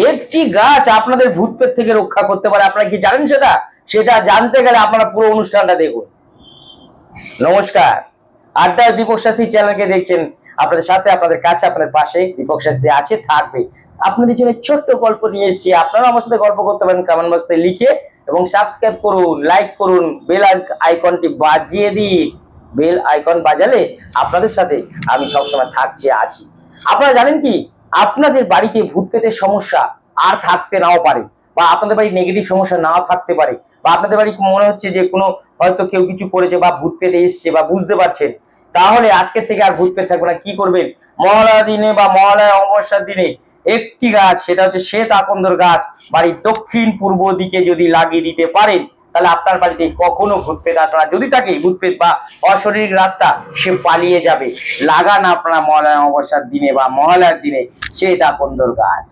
একটি গাছ আপনাদের ভূতপ্রেত থেকে রক্ষা করতে পারে, আপনারা কি জানেন সেটা? সেটা জানতে গেলে আপনারা পুরো অনুষ্ঠানটা দেখুন। নমস্কার, আড্ডা দীপক শাস্ত্রী চ্যানেলকে দেখছেন। আপনাদের সাথে, আপনাদের কাছে, আপনাদের পাশে দীপক শাস্ত্রী আছে, থাকবে। আপনাদের জন্য ছোট্ট গল্প নিয়ে এসেছি। আপনারা আমার সাথে গল্প করতে পারেন কমেন্ট বক্সে লিখে, এবং সাবস্ক্রাইব করুন, লাইক করুন, বেল আইকনটি বাজিয়ে দিন। বেল আইকন বাজালে আপনাদের সাথে আমি সবসময় থাকছি, আছি। আপনারা জানেন কি, আপনাদের বাড়িতে ভূত প্রেতের সমস্যা আর থাকতে নাও পারে, বা আপনাদের বাড়ি নেগেটিভ সমস্যা নাও থাকতে পারে, বা আপনাদের বাড়ি মনে হচ্ছে যে কোনো হয়তো কেউ কিছু করেছে বা ভূত পেতে এসছে বা বুঝতে পারছেন, তাহলে আজকের থেকে আর ভূত পেতে থাকবে না। কি করবেন? মহালয়া দিনে বা মহালয়া অমাবস্যার দিনে একটি গাছ, সেটা হচ্ছে শ্বেত আকন্দর গাছ, বাড়ির দক্ষিণ পূর্ব দিকে যদি লাগিয়ে দিতে পারেন, তাহলে আপনার বাড়িতে কখনো ভূত পেত আসবে না। যদি থাকে ভূত পেত বা অশরীরিক রাতটা, সে পালিয়ে যাবে। লাগান আপনারা মহালয়া অমাবস্যার দিনে বা মহালয়ার দিনে শ্বেত আকন্দর গাছ।